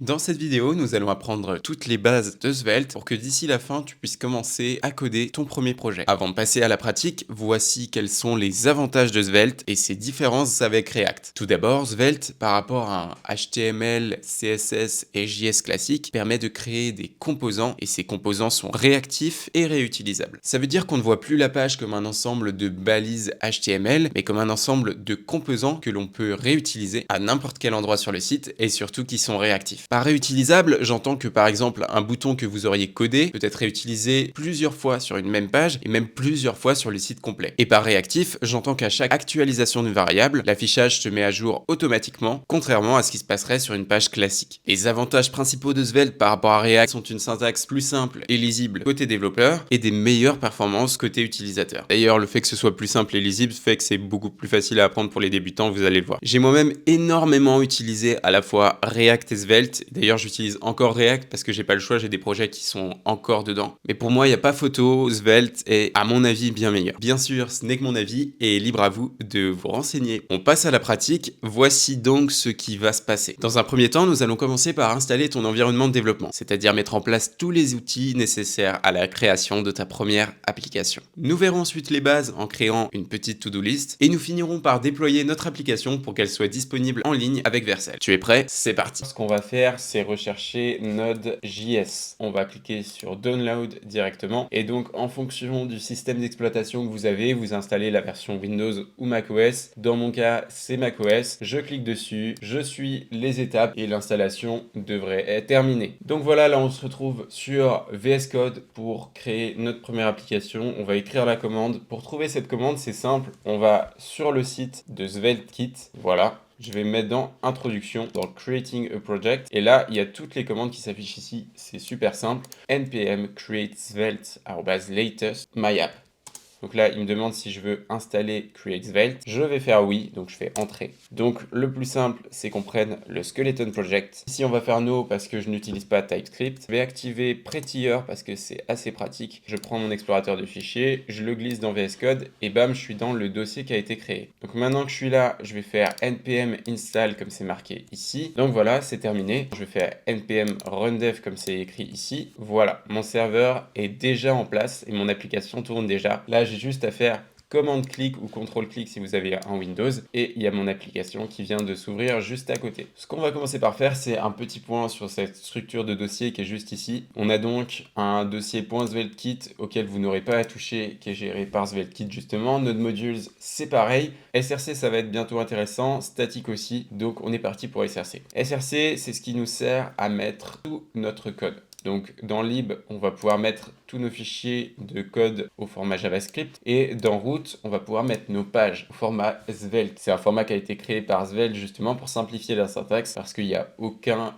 Dans cette vidéo, nous allons apprendre toutes les bases de Svelte pour que d'ici la fin, tu puisses commencer à coder ton premier projet. Avant de passer à la pratique, voici quels sont les avantages de Svelte et ses différences avec React. Tout d'abord, Svelte, par rapport à un HTML, CSS et JS classique, permet de créer des composants et ces composants sont réactifs et réutilisables. Ça veut dire qu'on ne voit plus la page comme un ensemble de balises HTML, mais comme un ensemble de composants que l'on peut réutiliser à n'importe quel endroit sur le site et surtout qui sont réactifs. Par réutilisable, j'entends que par exemple un bouton que vous auriez codé peut être réutilisé plusieurs fois sur une même page et même plusieurs fois sur le site complet. Et par réactif, j'entends qu'à chaque actualisation d'une variable, l'affichage se met à jour automatiquement, contrairement à ce qui se passerait sur une page classique. Les avantages principaux de Svelte par rapport à React sont une syntaxe plus simple et lisible côté développeur et des meilleures performances côté utilisateur. D'ailleurs, le fait que ce soit plus simple et lisible fait que c'est beaucoup plus facile à apprendre pour les débutants, vous allez le voir. J'ai moi-même énormément utilisé à la fois React et Svelte. D'ailleurs, j'utilise encore React parce que j'ai pas le choix, j'ai des projets qui sont encore dedans. Mais pour moi, il n'y a pas photo, Svelte est à mon avis bien meilleur. Bien sûr, ce n'est que mon avis et libre à vous de vous renseigner. On passe à la pratique, voici donc ce qui va se passer. Dans un premier temps, nous allons commencer par installer ton environnement de développement, c'est-à-dire mettre en place tous les outils nécessaires à la création de ta première application. Nous verrons ensuite les bases en créant une petite to-do list et nous finirons par déployer notre application pour qu'elle soit disponible en ligne avec Vercel. Tu es prêt? C'est parti. Ce qu'on va faire, c'est rechercher Node.js. On va cliquer sur Download directement et donc en fonction du système d'exploitation que vous avez, vous installez la version Windows ou macOS. Dans mon cas, c'est macOS. Je clique dessus, je suis les étapes et l'installation devrait être terminée. Donc voilà, là on se retrouve sur VS Code pour créer notre première application. On va écrire la commande. Pour trouver cette commande, c'est simple. On va sur le site de SvelteKit. Voilà. Je vais mettre dans Introduction, dans Creating a Project. Et là, il y a toutes les commandes qui s'affichent ici. C'est super simple. npm create svelte latest my app. Donc là, il me demande si je veux installer Create Svelte. Je vais faire oui, donc je fais Entrée. Donc le plus simple, c'est qu'on prenne le Skeleton Project. Ici, on va faire No parce que je n'utilise pas TypeScript. Je vais activer Prettier parce que c'est assez pratique. Je prends mon explorateur de fichiers, je le glisse dans VS Code et bam, je suis dans le dossier qui a été créé. Donc maintenant que je suis là, je vais faire npm install comme c'est marqué ici. Donc voilà, c'est terminé. Je vais faire npm rundev comme c'est écrit ici. Voilà, mon serveur est déjà en place et mon application tourne déjà. Là, j'ai juste à faire commande-clic ou contrôle-clic si vous avez un Windows et il y a mon application qui vient de s'ouvrir juste à côté. Ce qu'on va commencer par faire, c'est un petit point sur cette structure de dossier qui est juste ici. On a donc un dossier .SvelteKit auquel vous n'aurez pas à toucher, qui est géré par SvelteKit justement. Node Modules, c'est pareil. SRC, ça va être bientôt intéressant. Statique aussi. Donc, on est parti pour SRC. SRC, c'est ce qui nous sert à mettre tout notre code. Donc dans lib, on va pouvoir mettre tous nos fichiers de code au format JavaScript et dans root, on va pouvoir mettre nos pages au format Svelte. C'est un format qui a été créé par Svelte justement pour simplifier la syntaxe parce qu'il n'y a aucun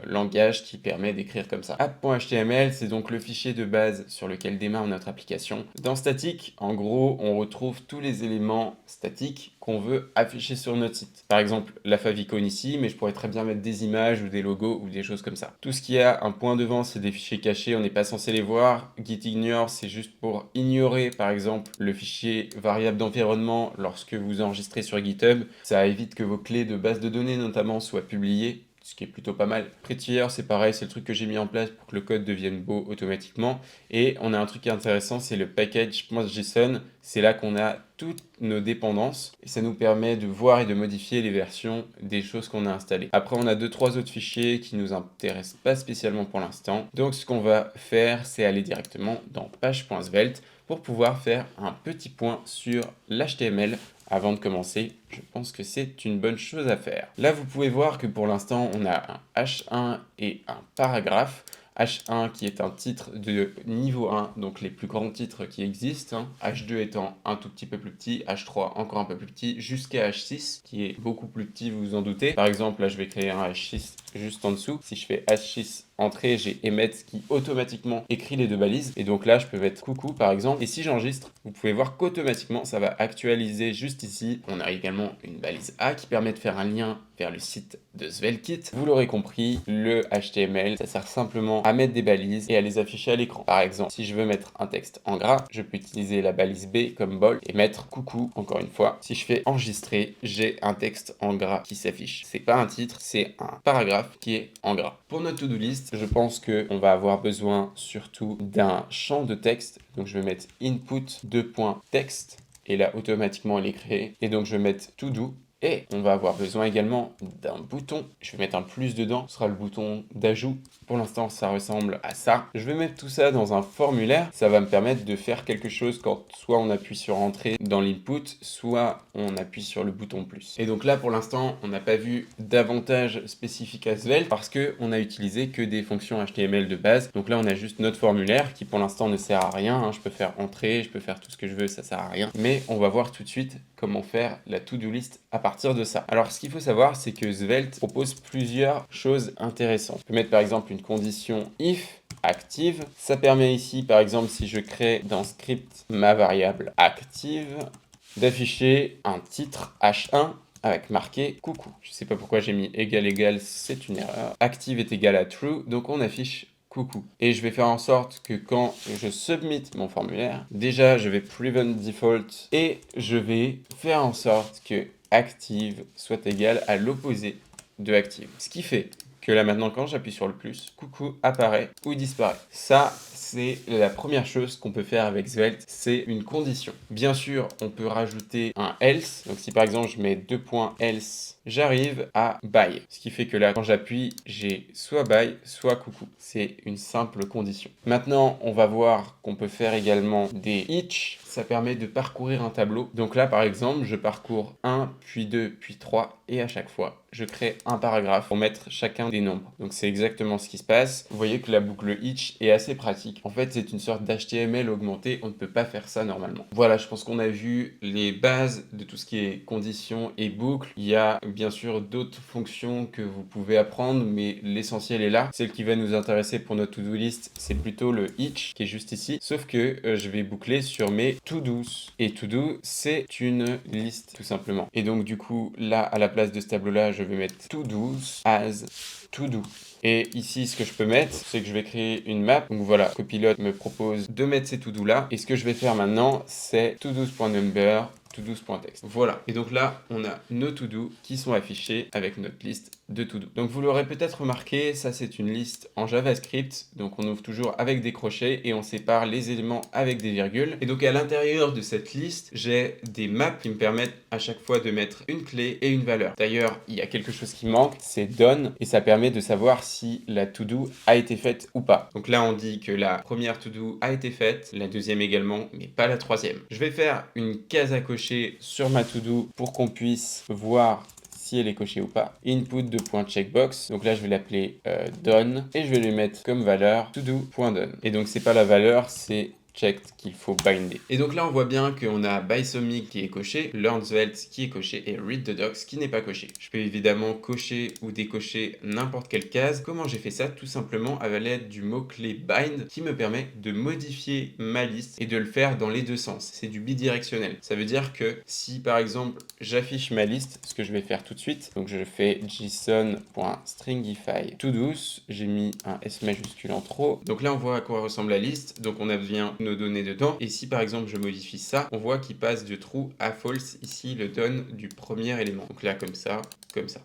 langage qui permet d'écrire comme ça. App.html, c'est donc le fichier de base sur lequel démarre notre application. Dans statique, en gros, on retrouve tous les éléments statiques qu'on veut afficher sur notre site. Par exemple, la favicon ici, mais je pourrais très bien mettre des images ou des logos ou des choses comme ça. Tout ce qui a un point devant, c'est des fichiers cachés, on n'est pas censé les voir. Gitignore, c'est juste pour ignorer, par exemple, le fichier variable d'environnement lorsque vous enregistrez sur GitHub. Ça évite que vos clés de base de données, notamment, soient publiées, ce qui est plutôt pas mal. Prettier, c'est pareil, c'est le truc que j'ai mis en place pour que le code devienne beau automatiquement. Et on a un truc qui est intéressant, c'est le package.json. C'est là qu'on a toutes nos dépendances et ça nous permet de voir et de modifier les versions des choses qu'on a installées. Après, on a 2-3 autres fichiers qui nous intéressent pas spécialement pour l'instant. Donc, ce qu'on va faire, c'est aller directement dans page.svelte pour pouvoir faire un petit point sur l'HTML. Avant de commencer, je pense que c'est une bonne chose à faire. Là, vous pouvez voir que pour l'instant, on a un H1 et un paragraphe. H1 qui est un titre de niveau 1, donc les plus grands titres qui existent. H2 étant un tout petit peu plus petit, H3 encore un peu plus petit, jusqu'à H6 qui est beaucoup plus petit, vous vous en doutez. Par exemple, là, je vais créer un H6 juste en dessous. Si je fais H6 entrée, j'ai emmet qui automatiquement écrit les deux balises. Et donc là, je peux mettre coucou par exemple. Et si j'enregistre, vous pouvez voir qu'automatiquement, ça va actualiser juste ici. On a également une balise A qui permet de faire un lien vers le site de SvelteKit. Vous l'aurez compris, le HTML, ça sert simplement à mettre des balises et à les afficher à l'écran. Par exemple, si je veux mettre un texte en gras, je peux utiliser la balise B comme bol et mettre coucou encore une fois. Si je fais enregistrer, j'ai un texte en gras qui s'affiche. C'est pas un titre, c'est un paragraphe paragraphe qui est en gras. Pour notre to-do list, je pense qu'on va avoir besoin surtout d'un champ de texte. Donc je vais mettre input text et là automatiquement elle est créée. Et donc je vais mettre to do. Et on va avoir besoin également d'un bouton. Je vais mettre un plus dedans. Ce sera le bouton d'ajout. Pour l'instant, ça ressemble à ça. Je vais mettre tout ça dans un formulaire. Ça va me permettre de faire quelque chose quand soit on appuie sur entrée dans l'input, soit on appuie sur le bouton plus. Et donc là, pour l'instant, on n'a pas vu d'avantage spécifique à Svelte parce qu'on a utilisé que des fonctions HTML de base. Donc là, on a juste notre formulaire qui pour l'instant ne sert à rien. Je peux faire entrée, je peux faire tout ce que je veux, ça sert à rien. Mais on va voir tout de suite comment faire la to-do list à partir de ça. Alors, ce qu'il faut savoir, c'est que Svelte propose plusieurs choses intéressantes. On peut mettre par exemple une condition if active. Ça permet ici, par exemple, si je crée dans script ma variable active, d'afficher un titre H1 avec marqué coucou. Je ne sais pas pourquoi j'ai mis égal, c'est une erreur. Active est égal à true, donc on affiche coucou. Et je vais faire en sorte que quand je submit mon formulaire, déjà je vais prevent default et je vais faire en sorte que active soit égal à l'opposé de active. Ce qui fait que là maintenant quand j'appuie sur le plus, coucou apparaît ou disparaît. Ça, c'est la première chose qu'on peut faire avec Svelte, c'est une condition. Bien sûr, on peut rajouter un else. Donc si par exemple je mets else, j'arrive à bye. Ce qui fait que là, quand j'appuie, j'ai soit bye, soit coucou. C'est une simple condition. Maintenant, on va voir qu'on peut faire également des each. Ça permet de parcourir un tableau. Donc là, par exemple, je parcours 1, puis 2, puis 3, et à chaque fois, je crée un paragraphe pour mettre chacun des nombres. Donc c'est exactement ce qui se passe. Vous voyez que la boucle each est assez pratique. En fait, c'est une sorte d'HTML augmenté. On ne peut pas faire ça normalement. Voilà, je pense qu'on a vu les bases de tout ce qui est conditions et boucles. Il y a bien sûr d'autres fonctions que vous pouvez apprendre, mais l'essentiel est là. Celle qui va nous intéresser pour notre to-do list, c'est plutôt le each qui est juste ici. Sauf que je vais boucler sur mes to-dos. Et to-do, c'est une liste tout simplement. Et donc du coup, là, à la place de ce tableau-là, je vais mettre to-dos as to-do. Et ici, ce que je peux mettre, c'est que je vais créer une map. Donc voilà, Copilot me propose de mettre ces to-do là. Et ce que je vais faire maintenant, c'est to-dos.number, to-dos.text. Voilà. Et donc là, on a nos to-do qui sont affichés avec notre liste de to-do. Donc vous l'aurez peut-être remarqué, ça c'est une liste en JavaScript. Donc on ouvre toujours avec des crochets et on sépare les éléments avec des virgules. Et donc à l'intérieur de cette liste, j'ai des maps qui me permettent à chaque fois de mettre une clé et une valeur. D'ailleurs, il y a quelque chose qui manque, c'est done. Et ça permet de savoir si la to-do a été faite ou pas. Donc là, on dit que la première to-do a été faite, la deuxième également, mais pas la troisième. Je vais faire une case à cocher sur ma to-do pour qu'on puisse voir si elle est cochée ou pas. Input de .checkbox. Donc là, je vais l'appeler done et je vais lui mettre comme valeur to-do.done. Et donc, c'est pas la valeur, c'est checked qu'il faut binder. Et donc là, on voit bien qu'on a BuySomic qui est coché, Learn Svelte qui est coché et Read the Docs qui n'est pas coché. Je peux évidemment cocher ou décocher n'importe quelle case. Comment j'ai fait ça? Tout simplement à l'aide du mot-clé bind qui me permet de modifier ma liste et de le faire dans les deux sens. C'est du bidirectionnel. Ça veut dire que si par exemple j'affiche ma liste, ce que je vais faire tout de suite, donc je fais json.stringify todos, j'ai mis un S majuscule en trop. Donc là, on voit à quoi ressemble la liste. Donc on a bien nos données dedans. Et si par exemple je modifie ça, on voit qu'il passe de true à false ici le done du premier élément. Donc là comme ça.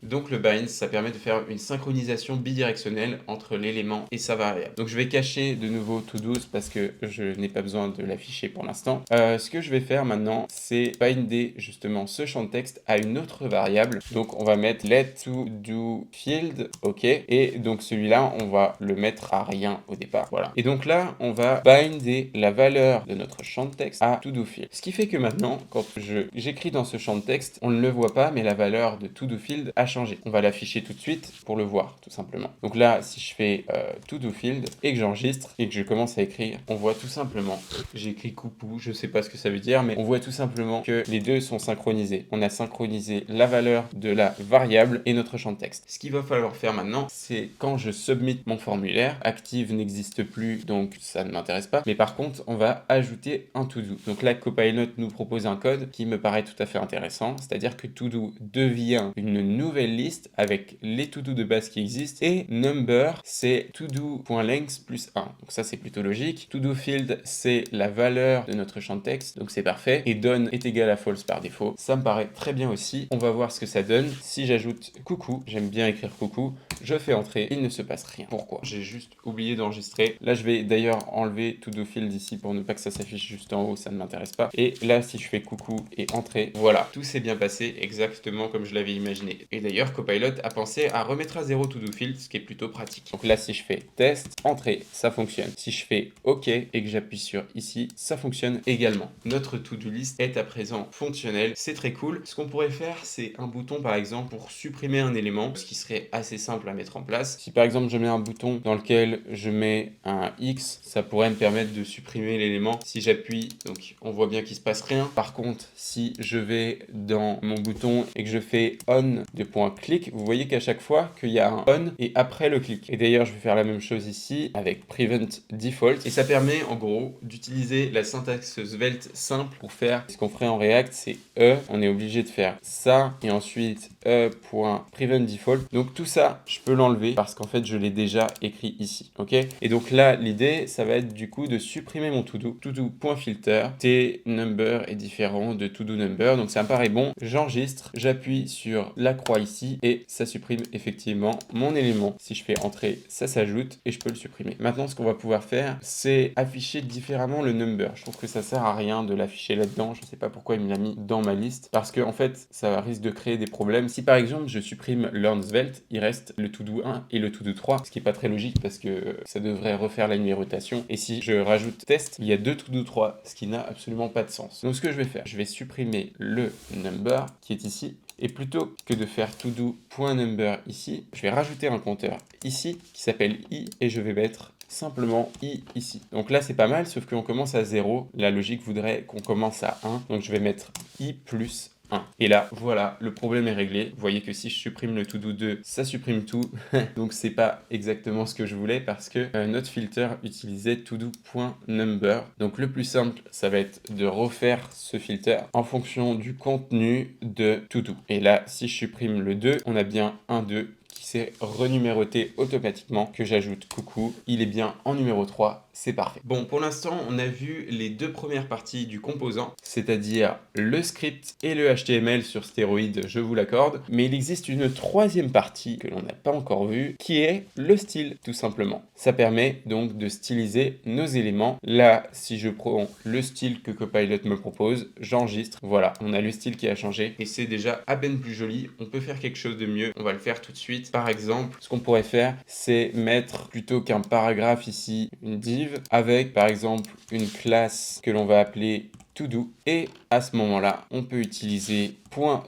Donc le bind, ça permet de faire une synchronisation bidirectionnelle entre l'élément et sa variable. Donc je vais cacher de nouveau to-dos parce que je n'ai pas besoin de l'afficher pour l'instant. Ce que je vais faire maintenant, c'est binder justement ce champ de texte à une autre variable. Donc on va mettre let to do field, ok. Et donc celui-là, on va le mettre à rien au départ, voilà. Et donc là, on va binder la valeur de notre champ de texte à to do field. Ce qui fait que maintenant, quand j'écris dans ce champ de texte, on ne le voit pas, mais la valeur de to do field a changé. On va l'afficher tout de suite pour le voir, tout simplement. Donc là, si je fais to do field et que j'enregistre et que je commence à écrire, on voit tout simplement, j'ai écrit coucou, je sais pas ce que ça veut dire, mais on voit tout simplement que les deux sont synchronisés. On a synchronisé la valeur de la variable et notre champ de texte. Ce qu'il va falloir faire maintenant, c'est quand je submit mon formulaire, active n'existe plus, donc ça ne m'intéresse pas, mais par contre, on va ajouter un to do. Donc là, Copilot nous propose un code qui me paraît tout à fait intéressant, c'est-à-dire que to do devient une nouvelle liste avec les to-do de base qui existent et number c'est to-do.length plus 1. Donc ça c'est plutôt logique. To-do field c'est la valeur de notre champ de texte, donc c'est parfait. Et done est égal à false par défaut. Ça me paraît très bien aussi. On va voir ce que ça donne. Si j'ajoute coucou, j'aime bien écrire coucou, je fais entrer, il ne se passe rien. Pourquoi? J'ai juste oublié d'enregistrer. Là, je vais d'ailleurs enlever To Do Field ici pour ne pas que ça s'affiche juste en haut, ça ne m'intéresse pas. Et là, si je fais coucou et entrée, voilà, tout s'est bien passé exactement comme je l'avais imaginé. Et d'ailleurs, Copilot a pensé à remettre à zéro To Do Field, ce qui est plutôt pratique. Donc là, si je fais test, entrée, ça fonctionne. Si je fais OK et que j'appuie sur ici, ça fonctionne également. Notre To-Do list est à présent fonctionnelle, c'est très cool. Ce qu'on pourrait faire, c'est un bouton par exemple pour supprimer un élément, ce qui serait assez simple à mettre en place. Si par exemple je mets un bouton dans lequel je mets un X, ça pourrait me permettre de supprimer l'élément. Si j'appuie, donc on voit bien qu'il se passe rien. Par contre, si je vais dans mon bouton et que je fais on de point clic, vous voyez qu'à chaque fois qu'il y a un on et après le clic. Et d'ailleurs, je vais faire la même chose ici avec prevent default et ça permet en gros d'utiliser la syntaxe Svelte simple pour faire ce qu'on ferait en React, c'est on est obligé de faire ça et ensuite prevent default. Donc tout ça, je peux l'enlever parce qu'en fait, je l'ai déjà écrit ici, ok? Et donc là, l'idée, ça va être du coup de supprimer mon to-do, to-do.filter, t-number est différent de to-do number, donc ça me paraît bon. J'enregistre, j'appuie sur la croix ici et ça supprime effectivement mon élément. Si je fais entrer, ça s'ajoute et je peux le supprimer. Maintenant, ce qu'on va pouvoir faire, c'est afficher différemment le number. Je trouve que ça sert à rien de l'afficher là-dedans. Je sais pas pourquoi il me l'a mis dans ma liste parce que en fait, ça risque de créer des problèmes. Si par exemple, je supprime Learn Svelte, il reste le to-do 1 et le to-do 3, ce qui est pas très logique parce que ça devrait refaire la numérotation. Et si je rajoute test, il y a deux to-do 3, ce qui n'a absolument pas de sens. Donc ce que je vais faire, je vais supprimer le number qui est ici. Et plutôt que de faire todo.number ici, je vais rajouter un compteur ici qui s'appelle i et je vais mettre simplement i ici. Donc là, c'est pas mal, sauf qu'on commence à 0. La logique voudrait qu'on commence à 1. Donc je vais mettre i plus 1. Et là, voilà, le problème est réglé. Vous voyez que si je supprime le to-do 2, ça supprime tout. Donc c'est pas exactement ce que je voulais parce que notre filter utilisait todo.number. Donc le plus simple, ça va être de refaire ce filter en fonction du contenu de to-do. Et là, si je supprime le 2, on a bien un 2 qui s'est renuméroté automatiquement, que j'ajoute coucou, il est bien en numéro 3, c'est parfait. Bon, pour l'instant, on a vu les deux premières parties du composant, c'est-à-dire le script et le HTML sur stéroïdes, je vous l'accorde, mais il existe une troisième partie que l'on n'a pas encore vue, qui est le style, tout simplement. Ça permet donc de styliser nos éléments. Là, si je prends le style que Copilot me propose, j'enregistre, voilà, on a le style qui a changé, et c'est déjà à peine plus joli. On peut faire quelque chose de mieux, on va le faire tout de suite. Par exemple, ce qu'on pourrait faire, c'est mettre plutôt qu'un paragraphe ici, une div, avec par exemple une classe que l'on va appeler to-do. Et à ce moment-là, on peut utiliser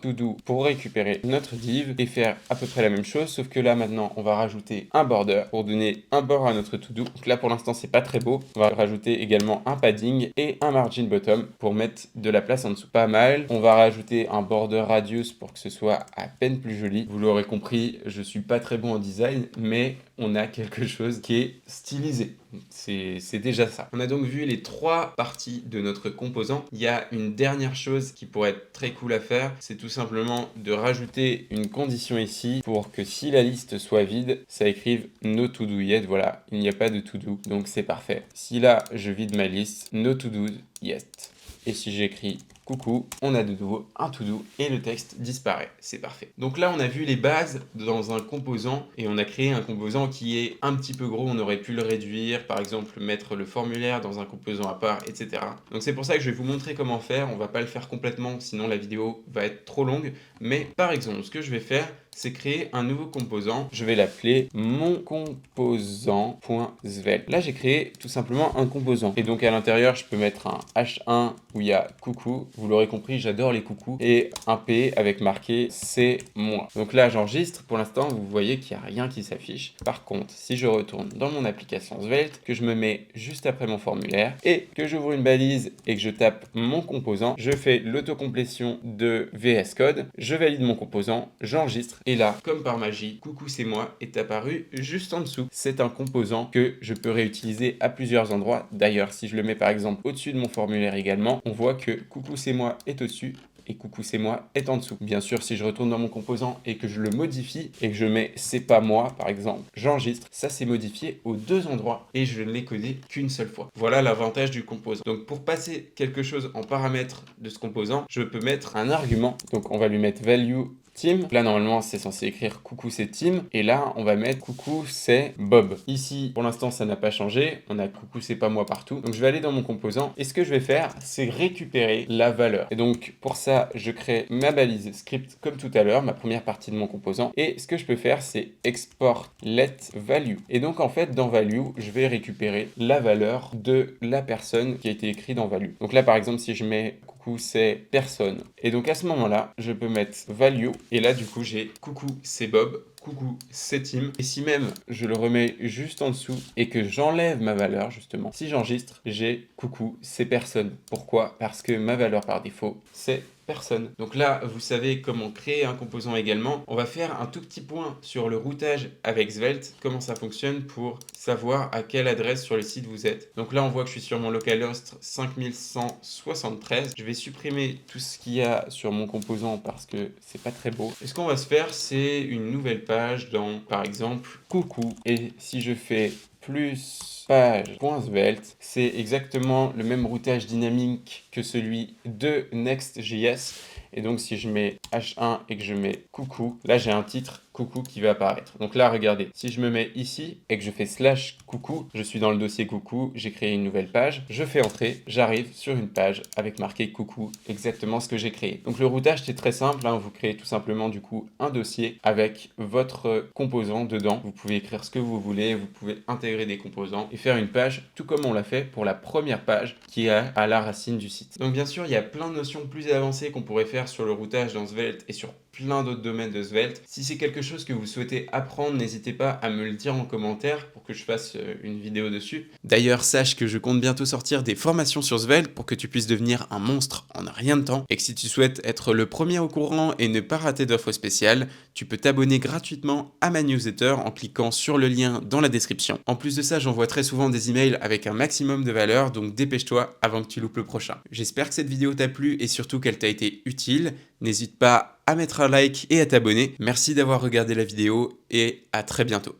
.todo pour récupérer notre div et faire à peu près la même chose, sauf que là maintenant, on va rajouter un border pour donner un bord à notre to-do. Donc là, pour l'instant, c'est pas très beau. On va rajouter également un padding et un margin bottom pour mettre de la place en dessous. Pas mal. On va rajouter un border radius pour que ce soit à peine plus joli. Vous l'aurez compris, je suis pas très bon en design, mais on a quelque chose qui est stylisé. C'est déjà ça. On a donc vu les trois parties de notre composant. Il y a une dernière chose qui pourrait être très cool à faire, c'est tout simplement de rajouter une condition ici pour que si la liste soit vide, ça écrive no to do yet. Voilà, il n'y a pas de to do, donc c'est parfait. Si là, je vide ma liste, no to do yet. Et si j'écris coucou, on a de nouveau un to-do et le texte disparaît. C'est parfait. Donc là, on a vu les bases dans un composant et on a créé un composant qui est un petit peu gros. On aurait pu le réduire, par exemple, mettre le formulaire dans un composant à part, etc. Donc c'est pour ça que je vais vous montrer comment faire. On va pas le faire complètement, sinon la vidéo va être trop longue. Mais par exemple, ce que je vais faire, c'est créer un nouveau composant. Je vais l'appeler mon composant.svelte. Là, j'ai créé tout simplement un composant. Et donc, à l'intérieur, je peux mettre un H1 où il y a coucou. Vous l'aurez compris, j'adore les coucous. Et un P avec marqué c'est moi. Donc là, j'enregistre. Pour l'instant, vous voyez qu'il n'y a rien qui s'affiche. Par contre, si je retourne dans mon application Svelte, que je me mets juste après mon formulaire et que j'ouvre une balise et que je tape mon composant, je fais l'autocomplétion de VS Code. Je valide mon composant, j'enregistre. Et là, comme par magie, coucou c'est moi est apparu juste en dessous. C'est un composant que je peux réutiliser à plusieurs endroits. D'ailleurs, si je le mets par exemple au-dessus de mon formulaire également, on voit que coucou c'est moi est au-dessus et coucou c'est moi est en dessous. Bien sûr, si je retourne dans mon composant et que je le modifie et que je mets c'est pas moi par exemple, j'enregistre, ça c'est modifié aux deux endroits et je ne l'ai codé qu'une seule fois. Voilà l'avantage du composant. Donc pour passer quelque chose en paramètre de ce composant, je peux mettre un argument. Donc on va lui mettre value Tim. Là, normalement, c'est censé écrire coucou, c'est Tim. Et là, on va mettre coucou, c'est Bob. Ici, pour l'instant, ça n'a pas changé. On a coucou, c'est pas moi partout. Donc, je vais aller dans mon composant. Et ce que je vais faire, c'est récupérer la valeur. Et donc, pour ça, je crée ma balise script comme tout à l'heure, ma première partie de mon composant. Et ce que je peux faire, c'est export let value. Et donc, en fait, dans value, je vais récupérer la valeur de la personne qui a été écrite dans value. Donc là, par exemple, si je mets coucou, c'est personne. Et donc, à ce moment-là, je peux mettre value. Et là, du coup, j'ai coucou, c'est Bob. Coucou, c'est Tim. Et si même je le remets juste en dessous et que j'enlève ma valeur, justement, si j'enregistre, j'ai coucou, c'est personne. Pourquoi? Parce que ma valeur par défaut, c'est personne. Donc là, vous savez comment créer un composant également. On va faire un tout petit point sur le routage avec Svelte, comment ça fonctionne pour savoir à quelle adresse sur le site vous êtes. Donc là, on voit que je suis sur mon localhost 5173. Je vais supprimer tout ce qu'il y a sur mon composant parce que c'est pas très beau. Et ce qu'on va se faire, c'est une nouvelle page dans, par exemple, coucou. Et si je fais plus page.svelte, c'est exactement le même routage dynamique que celui de Next.js. Et donc, si je mets H1 et que je mets coucou, là, j'ai un titre coucou qui va apparaître. Donc là, regardez, si je me mets ici et que je fais slash coucou, je suis dans le dossier coucou, j'ai créé une nouvelle page, je fais entrer, j'arrive sur une page avec marqué coucou, exactement ce que j'ai créé. Donc le routage, c'est très simple, hein, vous créez tout simplement du coup un dossier avec votre composant dedans. Vous pouvez écrire ce que vous voulez, vous pouvez intégrer des composants et faire une page, tout comme on l'a fait pour la première page qui est à la racine du site. Donc bien sûr, il y a plein de notions plus avancées qu'on pourrait faire sur le routage dans Svelte et sur plein d'autres domaines de Svelte. Si c'est quelque chose que vous souhaitez apprendre, n'hésitez pas à me le dire en commentaire pour que je fasse une vidéo dessus. D'ailleurs, sache que je compte bientôt sortir des formations sur Svelte pour que tu puisses devenir un monstre en rien de temps et que si tu souhaites être le premier au courant et ne pas rater d'offres spéciales, tu peux t'abonner gratuitement à ma newsletter en cliquant sur le lien dans la description. En plus de ça, j'envoie très souvent des emails avec un maximum de valeur, donc dépêche-toi avant que tu loupes le prochain. J'espère que cette vidéo t'a plu et surtout qu'elle t'a été utile. N'hésite pas à mettre un like et à t'abonner. Merci d'avoir regardé la vidéo et à très bientôt.